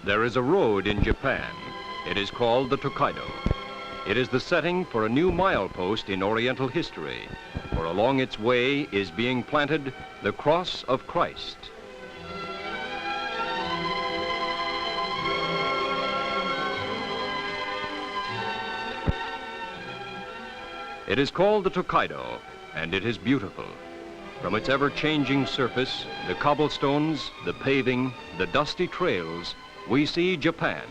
There is a road in Japan. It is called the Tokaido. It is the setting for a new milepost in Oriental history, for along its way is being planted the cross of Christ. It is called the Tokaido, and it is beautiful. From its ever-changing surface, the cobblestones, the paving, the dusty trails, we see Japan.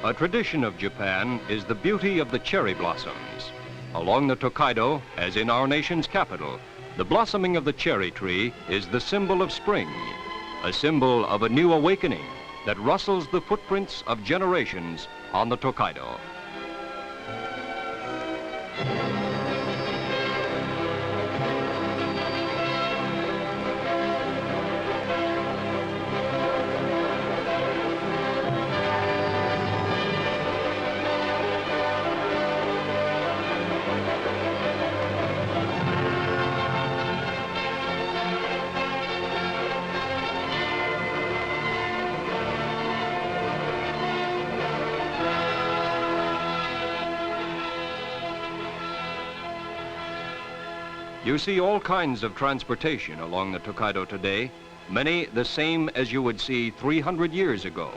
A tradition of Japan is the beauty of the cherry blossoms. Along the Tokaido, as in our nation's capital, the blossoming of the cherry tree is the symbol of spring, a symbol of a new awakening that rustles the footprints of generations on the Tokaido. You see all kinds of transportation along the Tokaido today, many the same as you would see 300 years ago.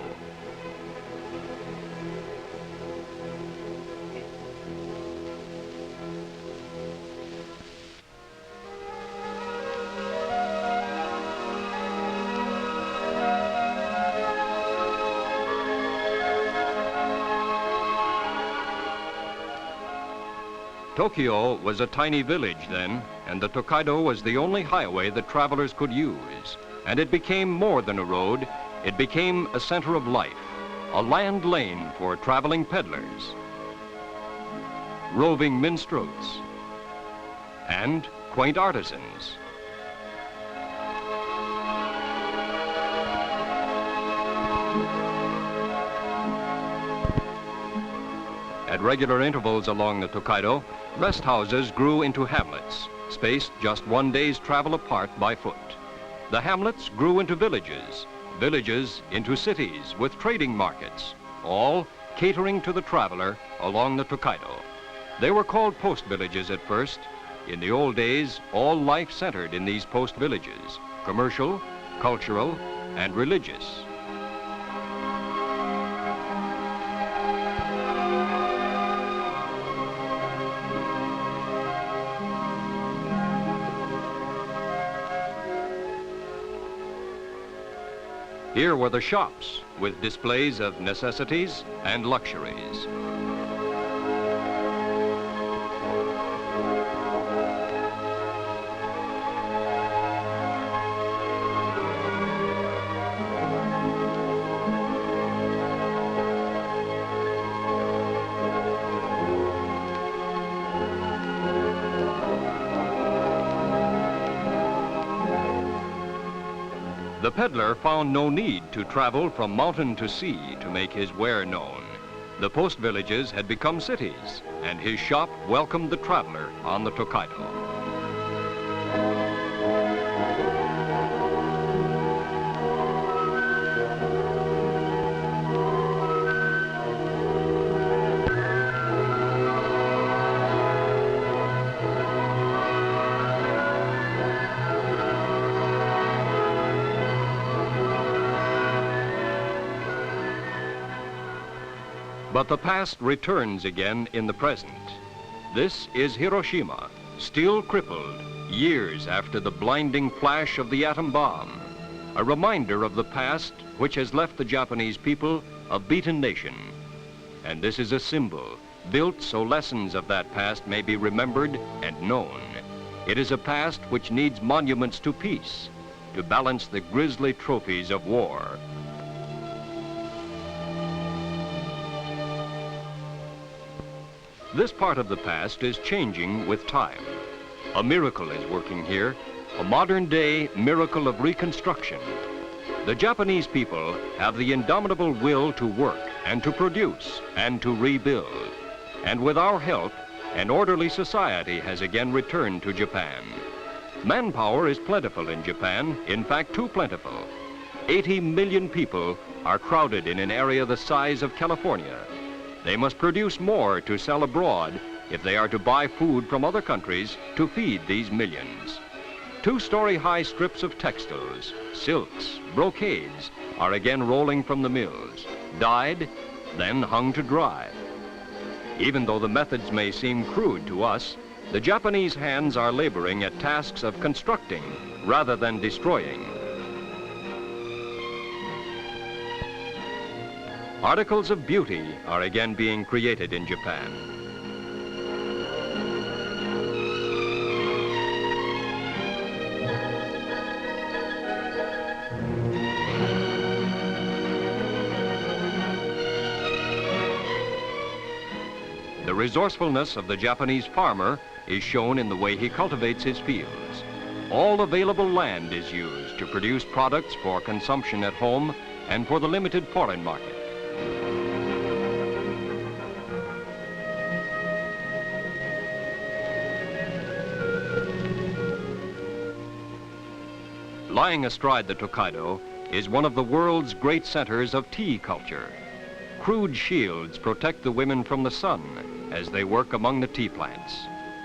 Tokyo was a tiny village then, and the Tokaido was the only highway that travelers could use. And it became more than a road, it became a center of life, a land lane for traveling peddlers, roving minstrels, and quaint artisans. At regular intervals along the Tokaido, rest houses grew into hamlets, spaced just one day's travel apart by foot. The hamlets grew into villages, villages into cities with trading markets, all catering to the traveler along the Tokaido. They were called post villages at first. In the old days, all life centered in these post villages, commercial, cultural, and religious. Here were the shops with displays of necessities and luxuries. The peddler found no need to travel from mountain to sea to make his ware known. The post villages had become cities, and his shop welcomed the traveler on the Tokaido. But the past returns again in the present. This is Hiroshima, still crippled years after the blinding flash of the atom bomb, a reminder of the past which has left the Japanese people a beaten nation. And this is a symbol built so lessons of that past may be remembered and known. It is a past which needs monuments to peace to balance the grisly trophies of war. This part of the past is changing with time. A miracle is working here, a modern-day miracle of reconstruction. The Japanese people have the indomitable will to work and to produce and to rebuild. And with our help, an orderly society has again returned to Japan. Manpower is plentiful in Japan, in fact, too plentiful. 80 million people are crowded in an area the size of California. They must produce more to sell abroad if they are to buy food from other countries to feed these millions. Two-story-high strips of textiles, silks, brocades are again rolling from the mills, dyed, then hung to dry. Even though the methods may seem crude to us, the Japanese hands are laboring at tasks of constructing rather than destroying. Articles of beauty are again being created in Japan. The resourcefulness of the Japanese farmer is shown in the way he cultivates his fields. All available land is used to produce products for consumption at home and for the limited foreign market. Lying astride the Tokaido is one of the world's great centers of tea culture. Crude shields protect the women from the sun as they work among the tea plants.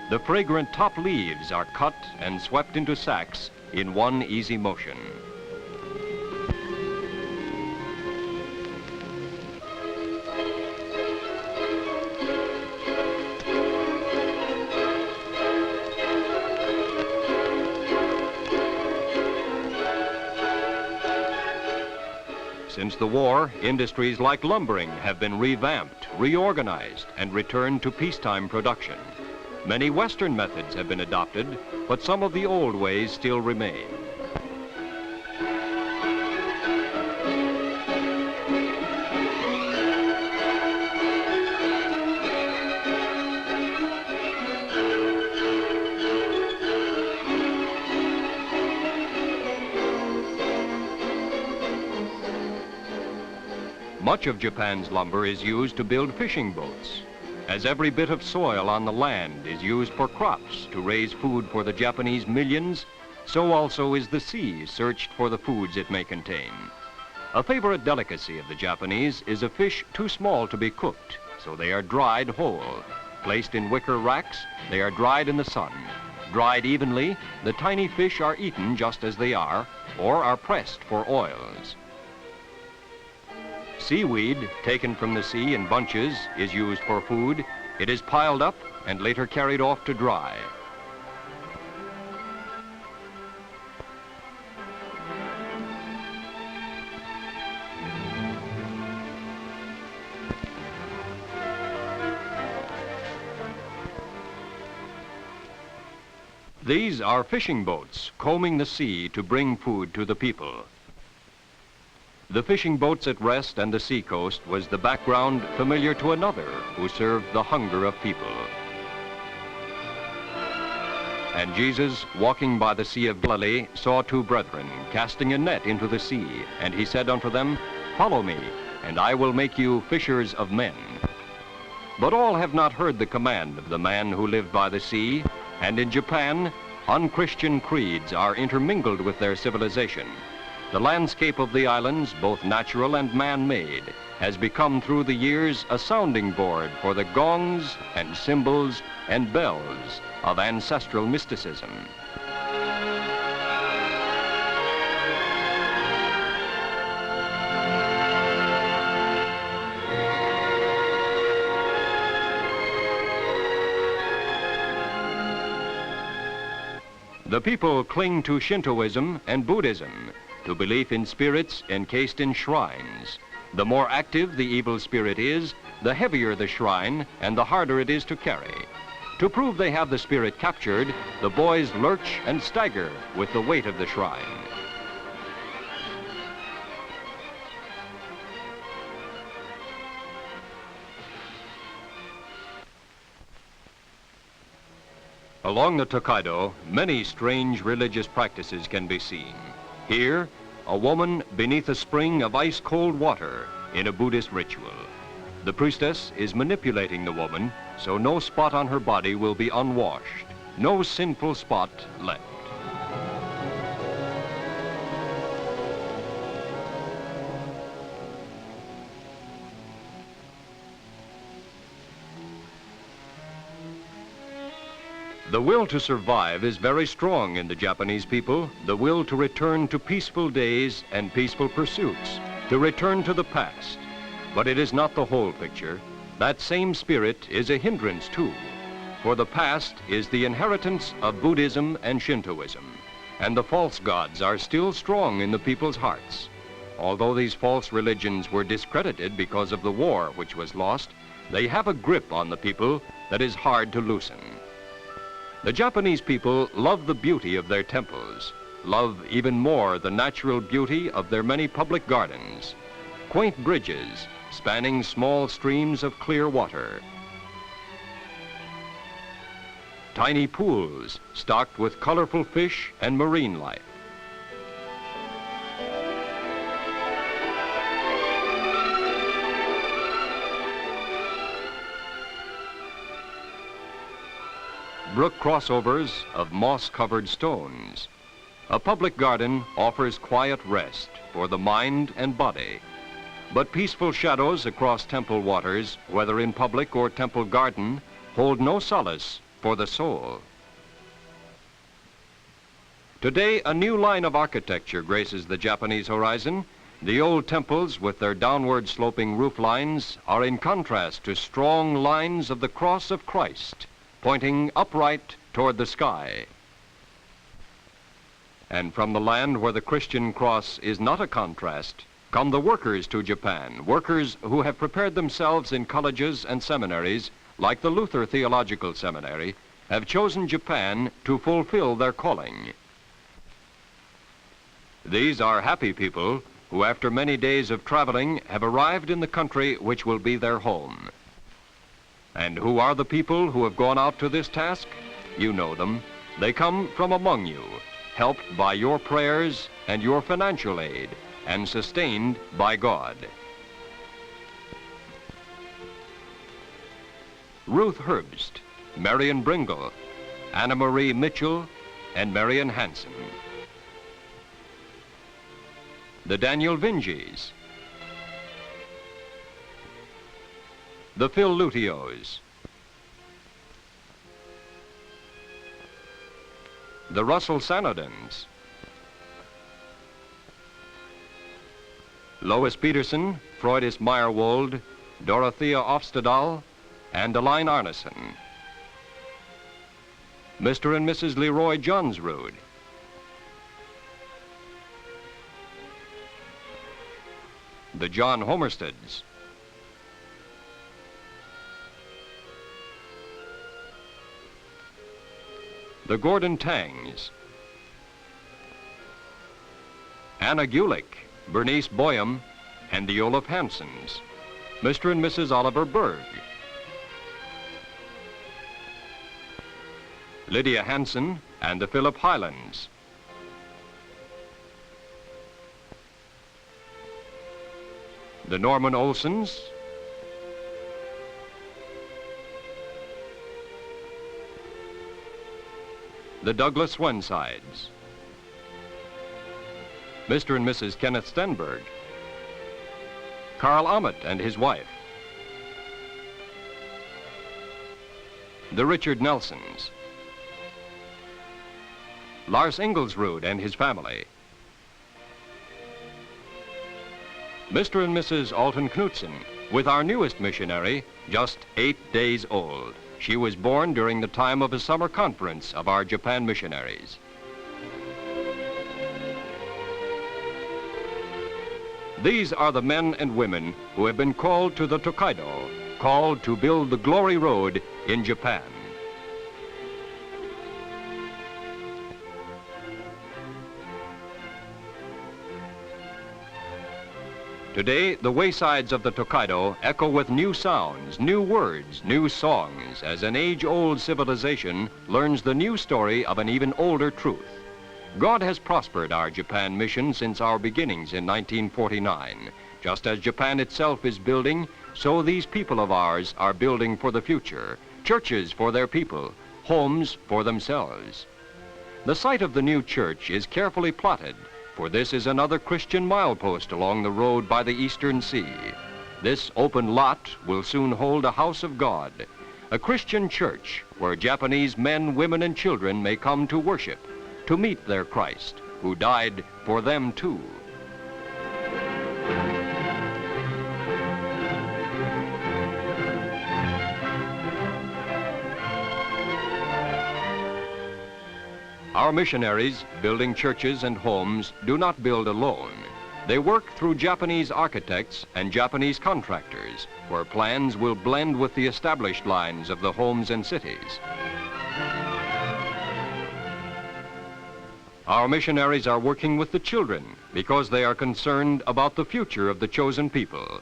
The fragrant top leaves are cut and swept into sacks in one easy motion. Since the war, industries like lumbering have been revamped, reorganized, and returned to peacetime production. Many Western methods have been adopted, but some of the old ways still remain. Much of Japan's lumber is used to build fishing boats. As every bit of soil on the land is used for crops to raise food for the Japanese millions, so also is the sea searched for the foods it may contain. A favorite delicacy of the Japanese is a fish too small to be cooked, so they are dried whole. Placed in wicker racks, they are dried in the sun. Dried evenly, the tiny fish are eaten just as they are, or are pressed for oils. Seaweed, taken from the sea in bunches, is used for food. It is piled up and later carried off to dry. These are fishing boats combing the sea to bring food to the people. The fishing boats at rest and the seacoast was the background familiar to another who served the hunger of people. And Jesus, walking by the Sea of Galilee, saw two brethren casting a net into the sea, and he said unto them, Follow me, and I will make you fishers of men. But all have not heard the command of the man who lived by the sea, and in Japan, unchristian creeds are intermingled with their civilization. The landscape of the islands, both natural and man-made, has become through the years a sounding board for the gongs and cymbals and bells of ancestral mysticism. The people cling to Shintoism and Buddhism, to belief in spirits encased in shrines. The more active the evil spirit is, the heavier the shrine and the harder it is to carry. To prove they have the spirit captured, the boys lurch and stagger with the weight of the shrine. Along the Tokaido, many strange religious practices can be seen. Here, a woman beneath a spring of ice-cold water in a Buddhist ritual. The priestess is manipulating the woman so no spot on her body will be unwashed, no sinful spot left. The will to survive is very strong in the Japanese people, the will to return to peaceful days and peaceful pursuits, to return to the past. But it is not the whole picture. That same spirit is a hindrance too, for the past is the inheritance of Buddhism and Shintoism, and the false gods are still strong in the people's hearts. Although these false religions were discredited because of the war which was lost, they have a grip on the people that is hard to loosen. The Japanese people love the beauty of their temples, love even more the natural beauty of their many public gardens, quaint bridges spanning small streams of clear water, tiny pools stocked with colorful fish and marine life. Brook crossovers of moss-covered stones. A public garden offers quiet rest for the mind and body. But peaceful shadows across temple waters, whether in public or temple garden, hold no solace for the soul. Today, a new line of architecture graces the Japanese horizon. The old temples with their downward sloping roof lines are in contrast to strong lines of the cross of Christ, pointing upright toward the sky. And from the land where the Christian cross is not a contrast, come the workers to Japan, workers who have prepared themselves in colleges and seminaries, like the Lutheran Theological Seminary, have chosen Japan to fulfill their calling. These are happy people who, after many days of traveling, have arrived in the country which will be their home. And who are the people who have gone out to this task? You know them. They come from among you, helped by your prayers and your financial aid, and sustained by God. Ruth Herbst, Marion Bringle, Anna Marie Mitchell, and Marion Hansen. The Daniel Vinges, the Phil Lutios, the Russell Sanodens, Lois Peterson, Freudis Meyerwold, Dorothea Ofstedal, and Aline Arneson. Mr. and Mrs. Leroy Johnsrud, the John Homersteads, the Gordon Tangs, Anna Gulick, Bernice Boyum, and the Olaf Hansons, Mr. and Mrs. Oliver Berg, Lydia Hansen and the Philip Highlands, the Norman Olsons, the Douglas Swensides, Mr. and Mrs. Kenneth Stenberg, Carl Ahmet and his wife, the Richard Nelsons, Lars Ingelsrud and his family, Mr. and Mrs. Alton Knudsen, with our newest missionary, just 8 days old. She was born during the time of a summer conference of our Japan missionaries. These are the men and women who have been called to the Tokaido, called to build the glory road in Japan. Today, the waysides of the Tokaido echo with new sounds, new words, new songs, as an age-old civilization learns the new story of an even older truth. God has prospered our Japan mission since our beginnings in 1949. Just as Japan itself is building, so these people of ours are building for the future, churches for their people, homes for themselves. The site of the new church is carefully plotted, for this is another Christian milepost along the road by the Eastern Sea. This open lot will soon hold a house of God, a Christian church where Japanese men, women, and children may come to worship, to meet their Christ, who died for them too. Our missionaries, building churches and homes, do not build alone. They work through Japanese architects and Japanese contractors, where plans will blend with the established lines of the homes and cities. Our missionaries are working with the children because they are concerned about the future of the chosen people.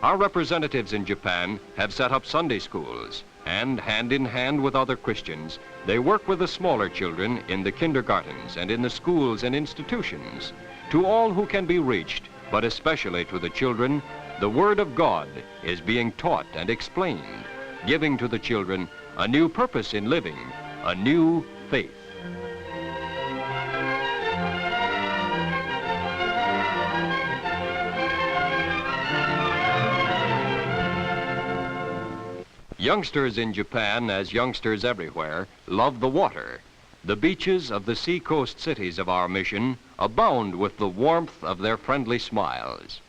Our representatives in Japan have set up Sunday schools, and hand in hand with other Christians, they work with the smaller children in the kindergartens and in the schools and institutions. To all who can be reached, but especially to the children, the Word of God is being taught and explained, giving to the children a new purpose in living, a new faith. Youngsters in Japan, as youngsters everywhere, love the water. The beaches of the seacoast cities of our mission abound with the warmth of their friendly smiles.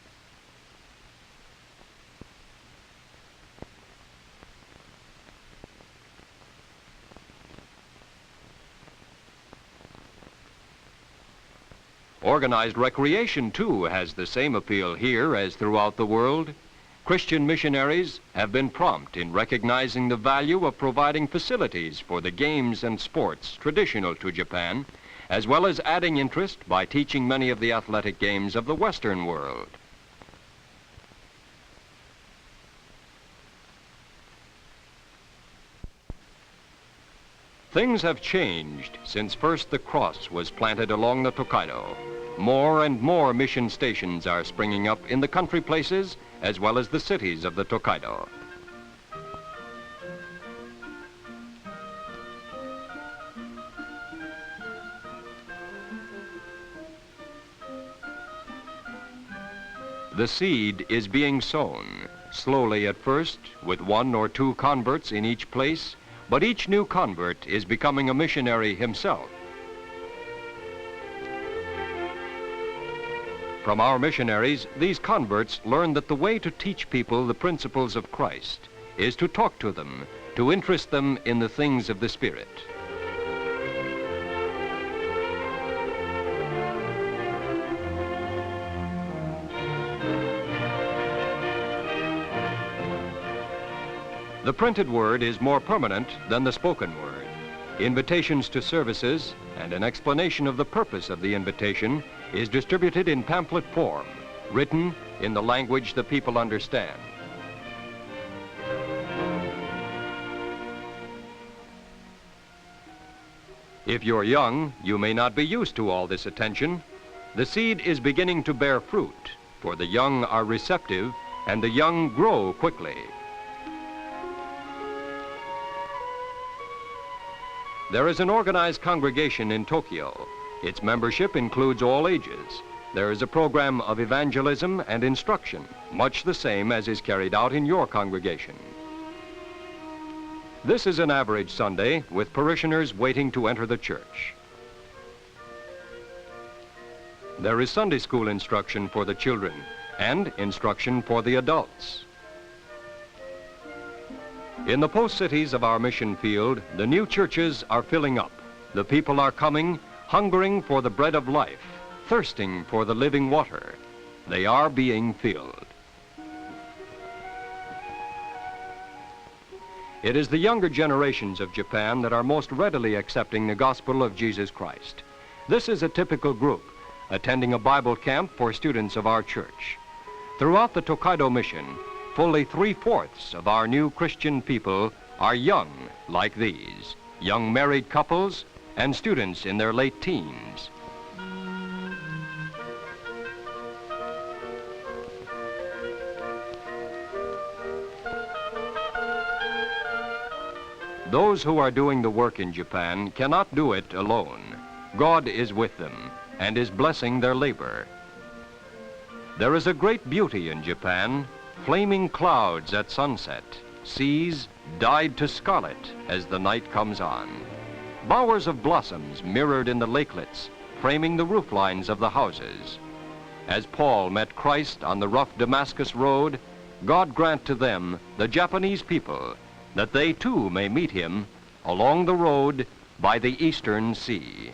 Organized recreation, too, has the same appeal here as throughout the world. Christian missionaries have been prompt in recognizing the value of providing facilities for the games and sports traditional to Japan, as well as adding interest by teaching many of the athletic games of the Western world. Things have changed since first the cross was planted along the Tokaido. More and more mission stations are springing up in the country places as well as the cities of the Tokaido. The seed is being sown, slowly at first, with 1 or 2 converts in each place, but each new convert is becoming a missionary himself. From our missionaries, these converts learn that the way to teach people the principles of Christ is to talk to them, to interest them in the things of the Spirit. The printed word is more permanent than the spoken word. Invitations to services and an explanation of the purpose of the invitation is distributed in pamphlet form, written in the language the people understand. If you're young, you may not be used to all this attention. The seed is beginning to bear fruit, for the young are receptive and the young grow quickly. There is an organized congregation in Tokyo. Its membership includes all ages. There is a program of evangelism and instruction, much the same as is carried out in your congregation. This is an average Sunday with parishioners waiting to enter the church. There is Sunday school instruction for the children and instruction for the adults. In the post cities of our mission field, the new churches are filling up. The people are coming, hungering for the bread of life, thirsting for the living water. They are being filled. It is the younger generations of Japan that are most readily accepting the gospel of Jesus Christ. This is a typical group, attending a Bible camp for students of our church. Throughout the Tokaido mission, fully 3/4 of our new Christian people are young like these, young married couples and students in their late teens. Those who are doing the work in Japan cannot do it alone. God is with them and is blessing their labor. There is a great beauty in Japan, flaming clouds at sunset, seas dyed to scarlet as the night comes on, bowers of blossoms mirrored in the lakelets, framing the roof lines of the houses. As Paul met Christ on the rough Damascus road, God grant to them, the Japanese people, that they too may meet him along the road by the Eastern Sea.